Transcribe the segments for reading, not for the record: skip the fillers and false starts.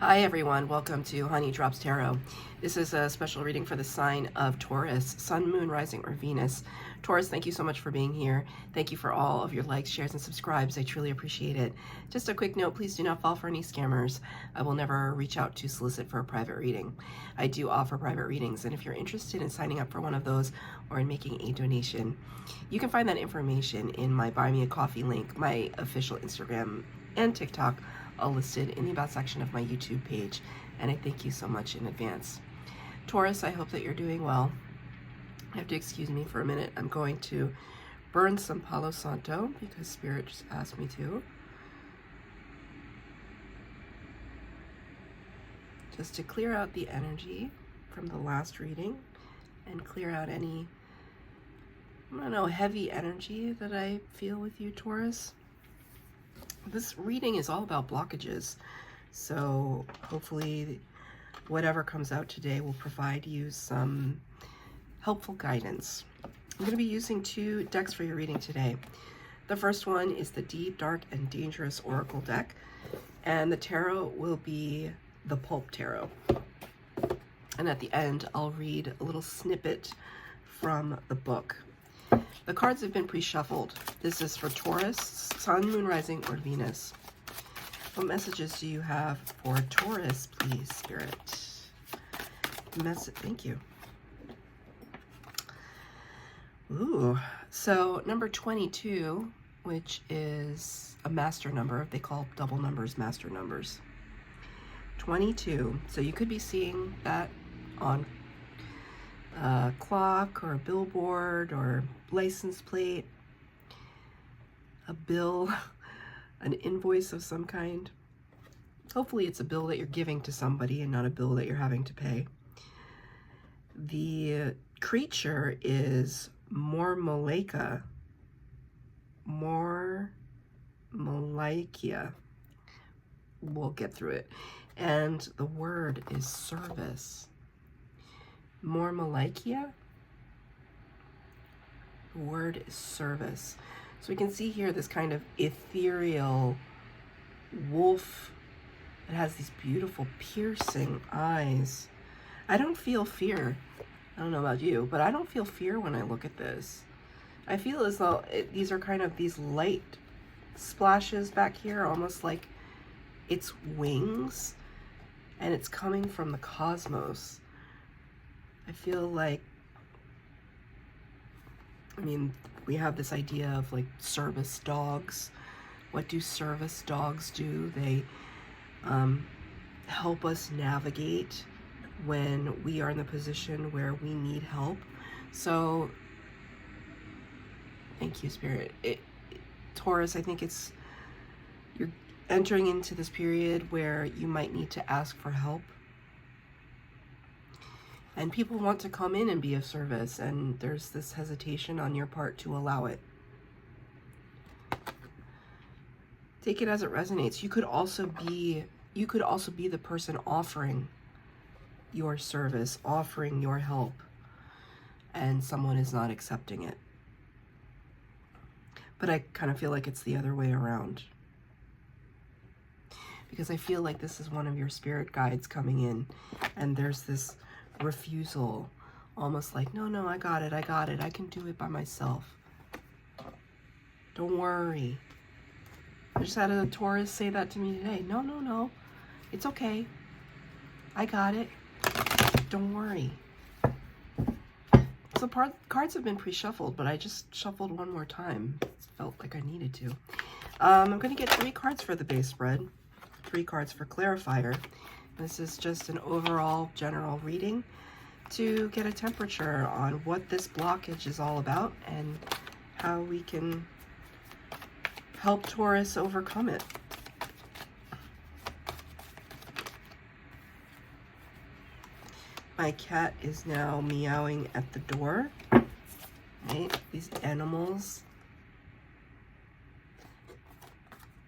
Hi everyone, welcome to Honey Drops Tarot. This is a special reading for the sign of Taurus, Sun, Moon, Rising, or Venus. Taurus, thank you so much for being here. Thank you for all of your likes, shares, and subscribes. I truly appreciate it. Just a quick note, please do not fall for any scammers. I will never reach out to solicit for a private reading. I do offer private readings, and if you're interested in signing up for one of those or in making a donation, you can find that information in my Buy Me a Coffee link, my official Instagram and TikTok, all listed in the About section of my YouTube page, and I thank you so much in advance. Taurus, I hope that you're doing well. You have to excuse me for a minute. I'm going to burn some Palo Santo because Spirit just asked me to. Just to clear out the energy from the last reading and clear out any, I don't know, heavy energy that I feel with you, Taurus. This reading is all about blockages, so hopefully whatever comes out today will provide you some helpful guidance. I'm going to be using two decks for your reading today. The first one is the Deep, Dark, and Dangerous Oracle deck, and the tarot will be the Pulp Tarot. And at the end, I'll read a little snippet from the book. The cards have been pre-shuffled. This is for Taurus, Sun, Moon, Rising, or Venus. What messages do you have for Taurus, please, Spirit? Thank you. Ooh, so number 22, which is a master number. They call double numbers master numbers. 22. So you could be seeing that on a clock or a billboard or license plate, a bill, an invoice of some kind. Hopefully it's a bill that you're giving to somebody and not a bill that you're having to pay. The creature is Mormolaica. Mormolaica. We'll get through it. And the word is service. Mormolaica. The word is service. So we can see here this kind of ethereal wolf. It has these beautiful piercing eyes. I don't feel fear. I don't know about you, but I don't feel fear when I look at this. I feel as though these are kind of these light splashes back here, almost like it's wings, and it's coming from the cosmos. I feel like, I mean, we have this idea of like service dogs. What do service dogs do? They help us navigate when we are in the position where we need help. So, thank you, Spirit. Taurus, I think you're entering into this period where you might need to ask for help. And people want to come in and be of service, and there's this hesitation on your part to allow it. Take it as it resonates. You could also be the person offering your service, offering your help, and someone is not accepting it. But I kind of feel like it's the other way around, because I feel like this is one of your spirit guides coming in, and there's this refusal, almost like, no, I got it, I can do it by myself. Don't worry. I just had a Taurus say that to me today. No, it's okay, I got it, don't worry. So cards have been pre-shuffled, but I just shuffled one more time. It felt like I needed to. I'm going to get 3 cards for the base spread, 3 cards for clarifier. This is just an overall general reading to get a temperature on what this blockage is all about and how we can help Taurus overcome it. My cat is now meowing at the door. Right? These animals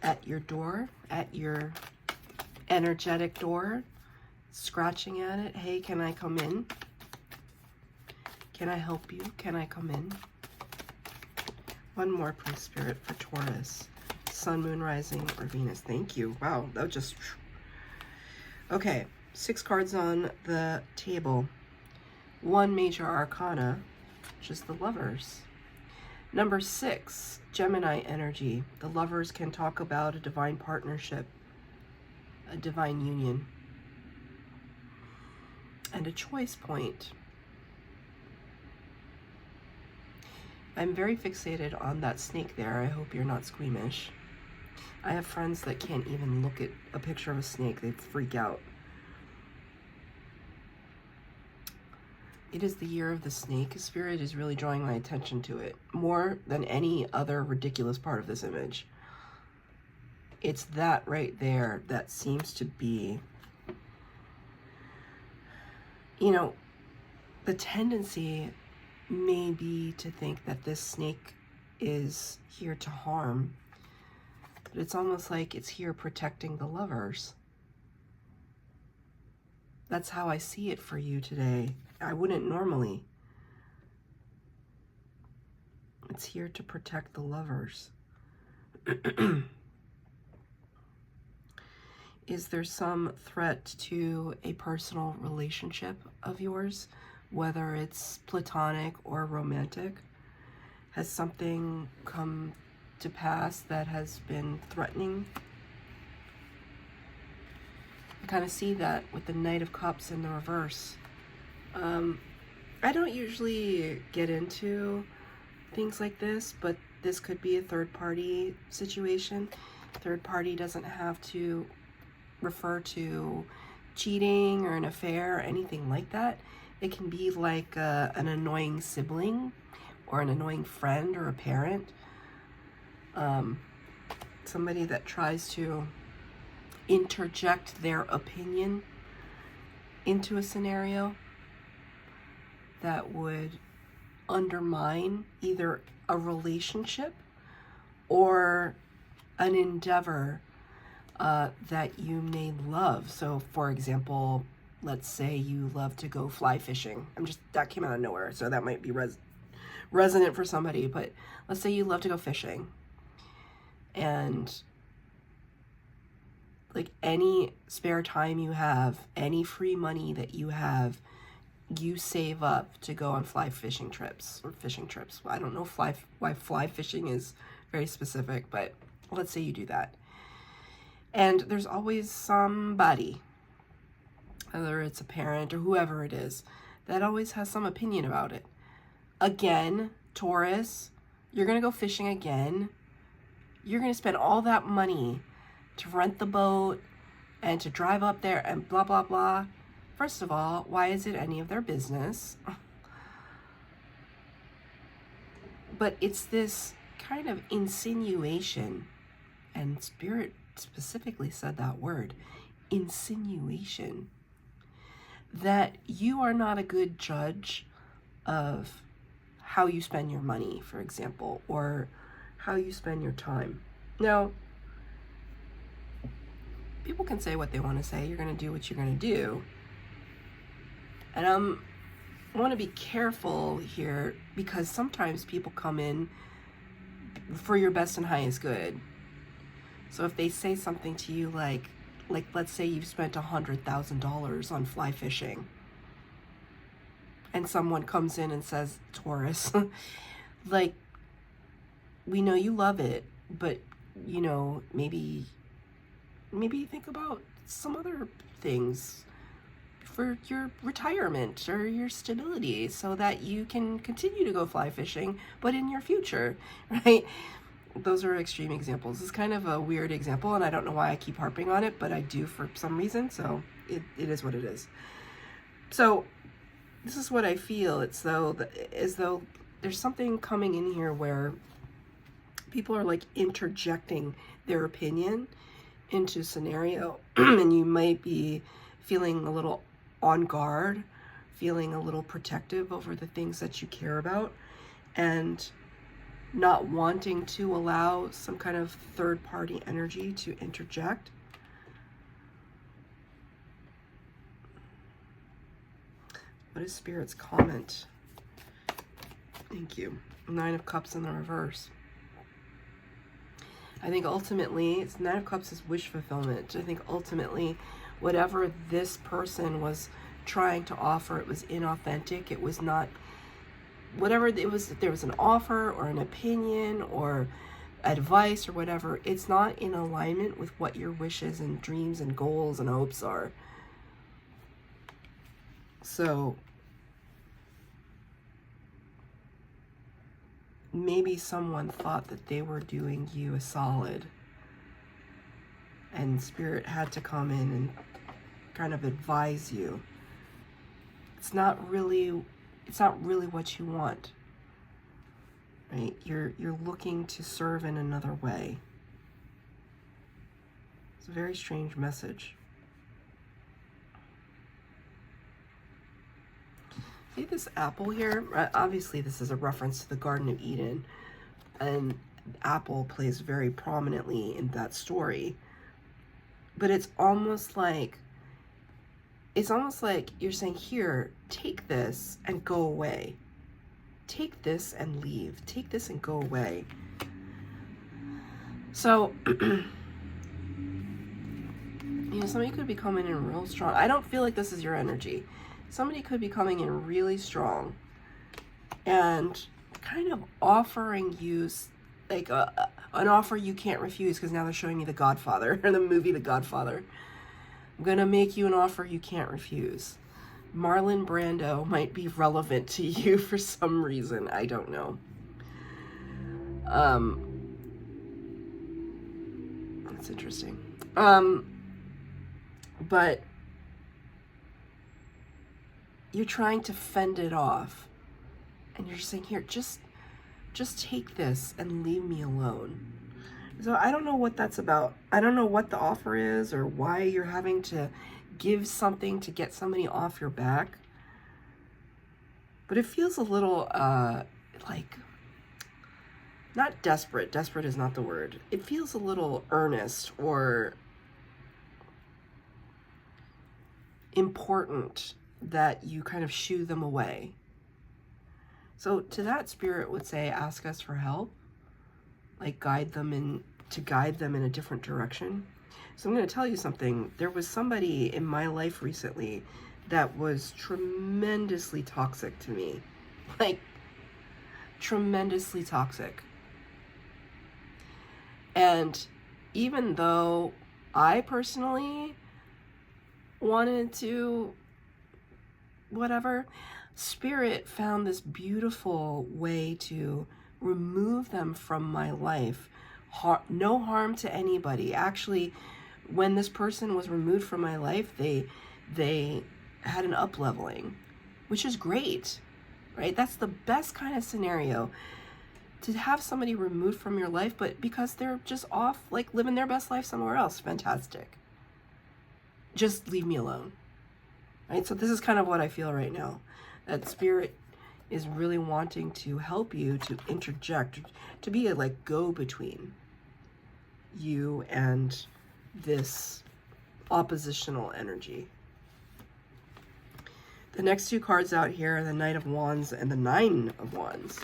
at your door, at your energetic door, scratching at it. Hey, can I come in? Can I help you? Can I come in? One more, please, Spirit, for Taurus. Sun, Moon, Rising, or Venus. Thank you. Wow, that just Okay, 6 cards on the table. 1 major arcana, which is the Lovers. Number 6, Gemini energy. The Lovers can talk about a divine partnership, a divine union, and a choice point. I'm very fixated on that snake there. I hope you're not squeamish. I have friends that can't even look at a picture of a snake. They freak out. It is the year of the snake. Spirit is really drawing my attention to it more than any other ridiculous part of this image. It's that right there that seems to be, you know, the tendency may be to think that this snake is here to harm, but it's almost like it's here protecting the Lovers. That's how I see it for you today. I wouldn't normally. It's here to protect the Lovers. Is there some threat to a personal relationship of yours, whether it's platonic or romantic? Has something come to pass that has been threatening? I kind of see that with the Knight of Cups in the reverse. I don't usually get into things like this, but this could be a third-party situation. Third party doesn't have to refer to cheating or an affair or anything like that. It can be like an annoying sibling or an annoying friend or a parent. Somebody that tries to interject their opinion into a scenario that would undermine either a relationship or an endeavor that you may love. So for example, let's say you love to go fly fishing. That came out of nowhere, so that might be resonant for somebody, but let's say you love to go fishing, and like any spare time you have, any free money that you have, you save up to go on fly fishing trips or fishing trips. I don't know why fly fishing is very specific, but let's say you do that. And there's always somebody, whether it's a parent or whoever it is, that always has some opinion about it. Again, Taurus, you're going to go fishing again. You're going to spend all that money to rent the boat and to drive up there and blah, blah, blah. First of all, why is it any of their business? But it's this kind of insinuation, and Spirit specifically said that word, insinuation, that you are not a good judge of how you spend your money, for example, or how you spend your time. Now, people can say what they want to say. You're going to do what you're going to do. And I want to be careful here, because sometimes people come in for your best and highest good. So if they say something to you like let's say you've spent $100,000 on fly fishing, and someone comes in and says, Taurus, like, we know you love it, but you know, maybe think about some other things for your retirement or your stability so that you can continue to go fly fishing, but in your future, right? Those are extreme examples. It's kind of a weird example, and I don't know why I keep harping on it, but I do for some reason, so it is what it is. So this is what I feel. It's as though there's something coming in here where people are like interjecting their opinion into scenario, and you might be feeling a little on guard, feeling a little protective over the things that you care about, and not wanting to allow some kind of third-party energy to interject. What is Spirit's comment? Thank you. 9 of Cups in the reverse. I think ultimately, Nine of Cups is wish fulfillment. I think ultimately whatever this person was trying to offer, it was inauthentic. It was not, whatever it was, if there was an offer or an opinion or advice or whatever, it's not in alignment with what your wishes and dreams and goals and hopes are. So maybe someone thought that they were doing you a solid, and Spirit had to come in and kind of advise you. It's not really what you want, right? You're looking to serve in another way. It's a very strange message. See this apple here? Obviously, this is a reference to the Garden of Eden, and apple plays very prominently in that story. But it's almost like you're saying, here, take this and go away. Take this and leave. Take this and go away. So, somebody could be coming in real strong. I don't feel like this is your energy. Somebody could be coming in really strong and kind of offering you like an offer you can't refuse, because now they're showing you The Godfather, or the movie The Godfather. I'm going to make you an offer you can't refuse. Marlon Brando might be relevant to you for some reason. I don't know. That's interesting. But you're trying to fend it off, and you're saying, here, just take this and leave me alone. So I don't know what that's about. I don't know what the offer is or why you're having to give something to get somebody off your back. But it feels a little like, not desperate. Desperate is not the word. It feels a little earnest or important that you kind of shoo them away. So to that, Spirit would say, ask us for help, like guide them in a different direction. So I'm going to tell you something. There was somebody in my life recently that was tremendously toxic to me, like tremendously toxic. And even though I personally wanted to whatever, Spirit found this beautiful way to remove them from my life. No harm to anybody. Actually, when this person was removed from my life, they had an up-leveling, which is great, right? That's the best kind of scenario, to have somebody removed from your life, but because they're just off, like living their best life somewhere else. Fantastic. Just leave me alone. Right? So this is kind of what I feel right now. That Spirit is really wanting to help you to interject, to be a like go-between you and this oppositional energy. The next two cards out here are the Knight of Wands and the Nine of Wands.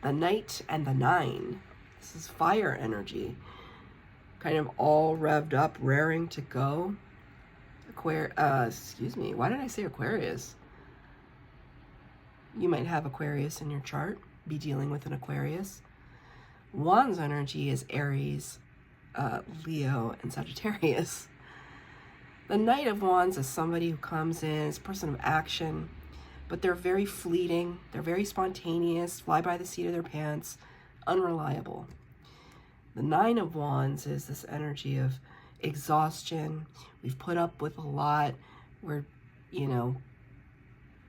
The Knight and the Nine. This is fire energy. Kind of all revved up, raring to go. Excuse me, why did I say Aquarius? You might have Aquarius in your chart, be dealing with an Aquarius. Wands energy is Aries, Leo, and Sagittarius. The Knight of Wands is somebody who comes in, is a person of action, but they're very fleeting, they're very spontaneous, fly by the seat of their pants, unreliable. The Nine of Wands is this energy of exhaustion. We've put up with a lot. We're,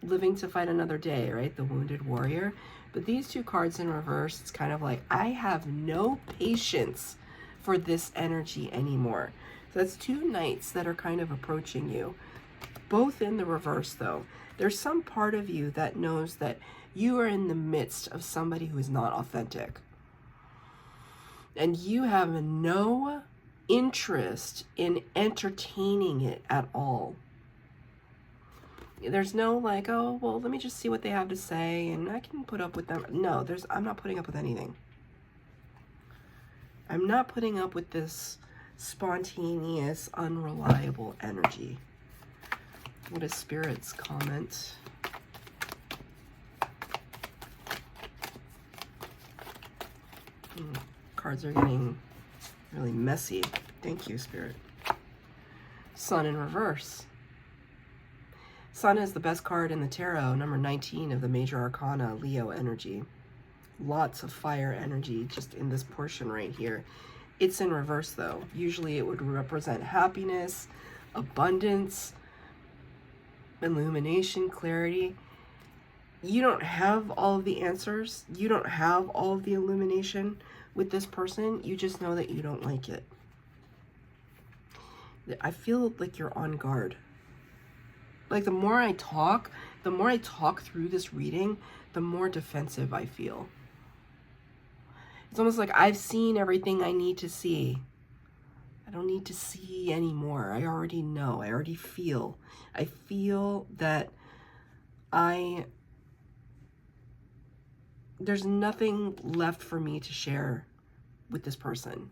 living to fight another day, right? The Wounded Warrior. But these two cards in reverse, it's kind of like, I have no patience for this energy anymore. So that's two knights that are kind of approaching you. Both in the reverse, though. There's some part of you that knows that you are in the midst of somebody who is not authentic. And you have no interest in entertaining it at all. There's no like, oh, well, let me just see what they have to say and I can put up with them. No, I'm not putting up with anything. I'm not putting up with this spontaneous, unreliable energy. What is Spirit's comment? Cards are getting really messy. Thank you, Spirit. Sun in reverse. Sun is the best card in the tarot, number 19 of the major arcana, Leo energy. Lots of fire energy just in this portion right here. It's in reverse though. Usually it would represent happiness, abundance, illumination, clarity. You don't have all of the answers. You don't have all of the illumination with this person. You just know that you don't like it. I feel like you're on guard. Like the more I talk through this reading, the more defensive I feel. It's almost like I've seen everything I need to see. I don't need to see anymore. I already know. I already feel. I feel that there's nothing left for me to share with this person.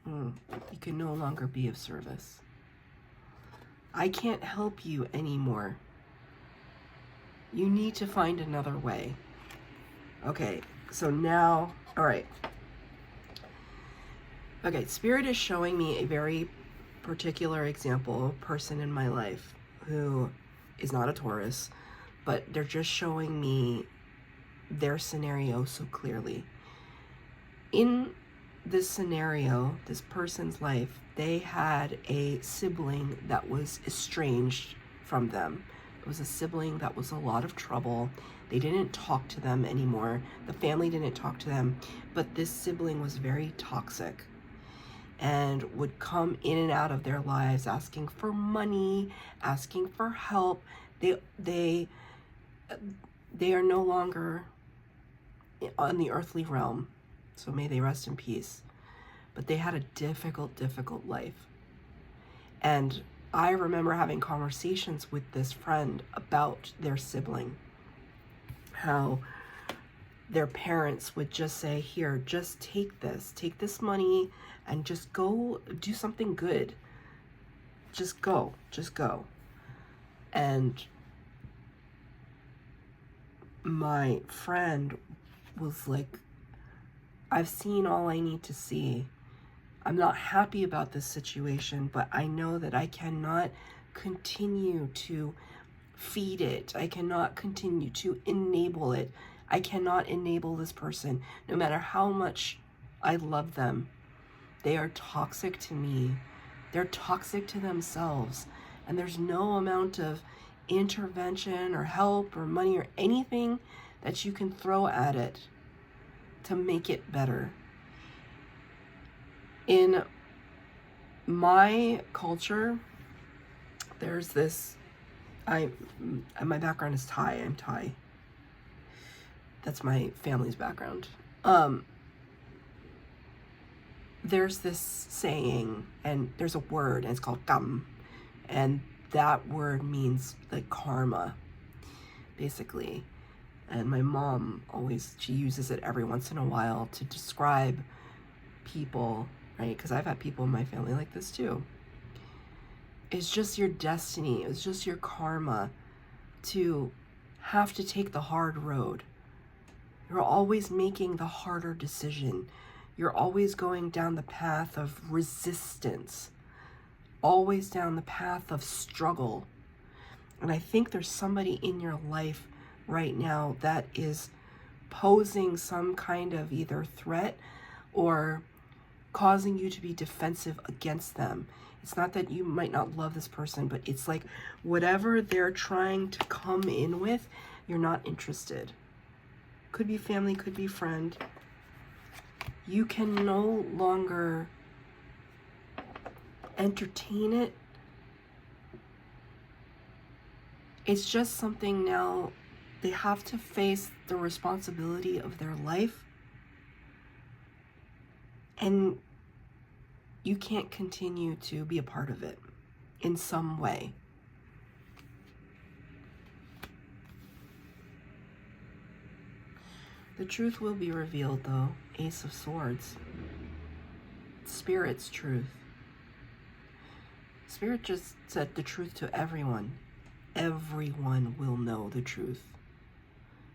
You can no longer be of service. I can't help you anymore. You need to find another way. Okay, so now, all right. Okay, Spirit is showing me a very particular example of a person in my life who is not a Taurus, but they're just showing me their scenario so clearly. In this scenario, this person's life, they had a sibling that was estranged from them. It was a sibling that was a lot of trouble. They didn't talk to them anymore. The family didn't talk to them, but this sibling was very toxic and would come in and out of their lives asking for money, asking for help. They are no longer on the earthly realm, so may they rest in peace. But they had a difficult life. And I remember having conversations with this friend about their sibling, how their parents would just say, here, just take this money and just go do something good. Just go. And my friend was like, I've seen all I need to see. I'm not happy about this situation, but I know that I cannot continue to feed it. I cannot continue to enable it. I cannot enable this person, no matter how much I love them. They are toxic to me. They're toxic to themselves. And there's no amount of intervention or help or money or anything that you can throw at it to make it better. In my culture, there's this, my background is Thai. I'm Thai. That's my family's background. There's this saying, and there's a word, and it's called kam, and that word means like karma, basically. And my mom she uses it every once in a while to describe people, right? Because I've had people in my family like this too. It's just your destiny. It's just your karma to have to take the hard road. You're always making the harder decision. You're always going down the path of resistance, always down the path of struggle. And I think there's somebody in your life right now that is posing some kind of either threat or causing you to be defensive against them. It's not that you might not love this person, but it's like whatever they're trying to come in with, you're not interested. Could be family, could be friend. You can no longer entertain it. It's just something now they have to face the responsibility of their life. And you can't continue to be a part of it in some way. The truth will be revealed, though. Ace of Swords. Spirit's truth. Spirit just said the truth to everyone. Everyone will know the truth.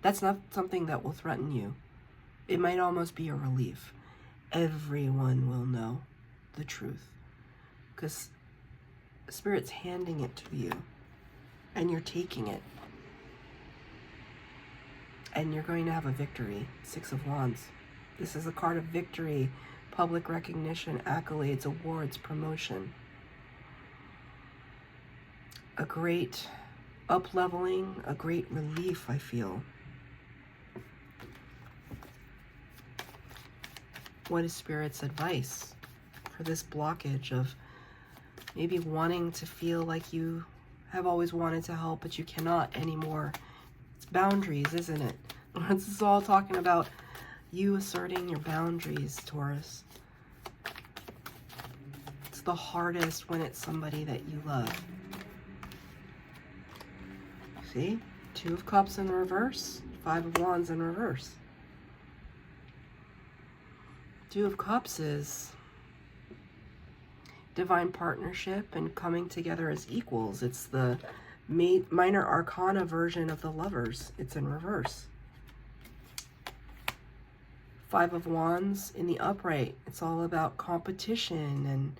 That's not something that will threaten you. It might almost be a relief. Everyone will know the truth. Because Spirit's handing it to you. And you're taking it. And you're going to have a victory. Six of Wands. This is a card of victory, public recognition, accolades, awards, promotion. A great up-leveling, a great relief, I feel. What is Spirit's advice for this blockage of maybe wanting to feel like you have always wanted to help, but you cannot anymore? It's boundaries, isn't it? This is all talking about you asserting your boundaries, Taurus. It's the hardest when it's somebody that you love. See? Two of Cups in reverse, Five of Wands in reverse. Two of Cups is divine partnership and coming together as equals. It's the minor arcana version of the Lovers. It's in reverse. Five of Wands in the upright. It's all about competition and,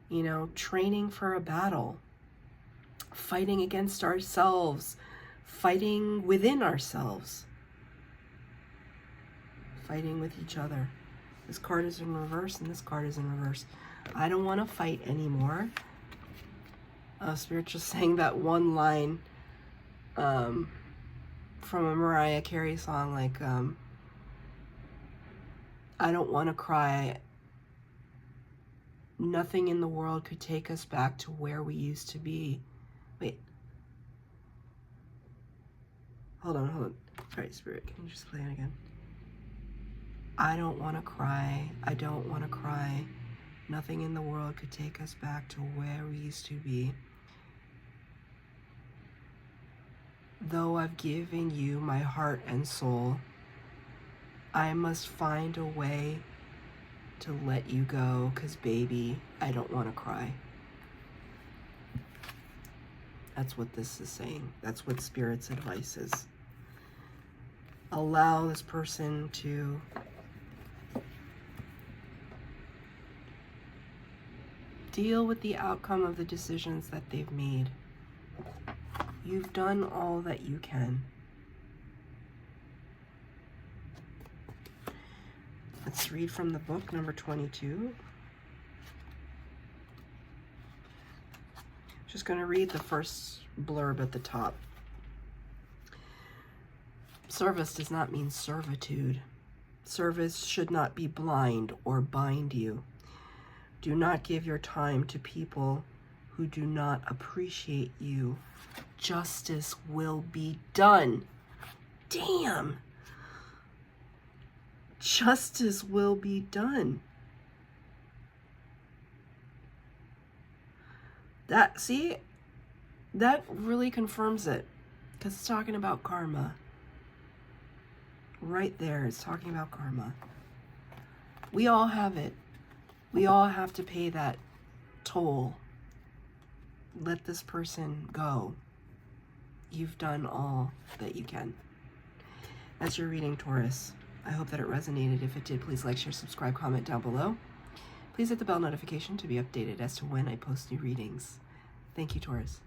you know, training for a battle. Fighting against ourselves. Fighting within ourselves. Fighting with each other. This card is in reverse and this card is in reverse. I don't want to fight anymore. Spirit just sang that one line from a Mariah Carey song, like, I don't want to cry. Nothing in the world could take us back to where we used to be. Wait. Hold on. Sorry, Spirit, can you just play it again? I don't want to cry. I don't want to cry. Nothing in the world could take us back to where we used to be. Though I've given you my heart and soul, I must find a way to let you go, 'cause baby, I don't want to cry. That's what this is saying. That's what Spirit's advice is. Allow this person to deal with the outcome of the decisions that they've made. You've done all that you can. Let's read from the book, number 22. Just going to read the first blurb at the top. Service does not mean servitude. Service should not be blind or bind you. Do not give your time to people who do not appreciate you. Justice will be done. Damn. Justice will be done. That, see, that really confirms it, because it's talking about karma. Right there, it's talking about karma. We all have it. We all have to pay that toll. Let this person go. You've done all that you can. That's your reading, Taurus. I hope that it resonated. If it did, please like, share, subscribe, comment down below. Please hit the bell notification to be updated as to when I post new readings. Thank you, Taurus.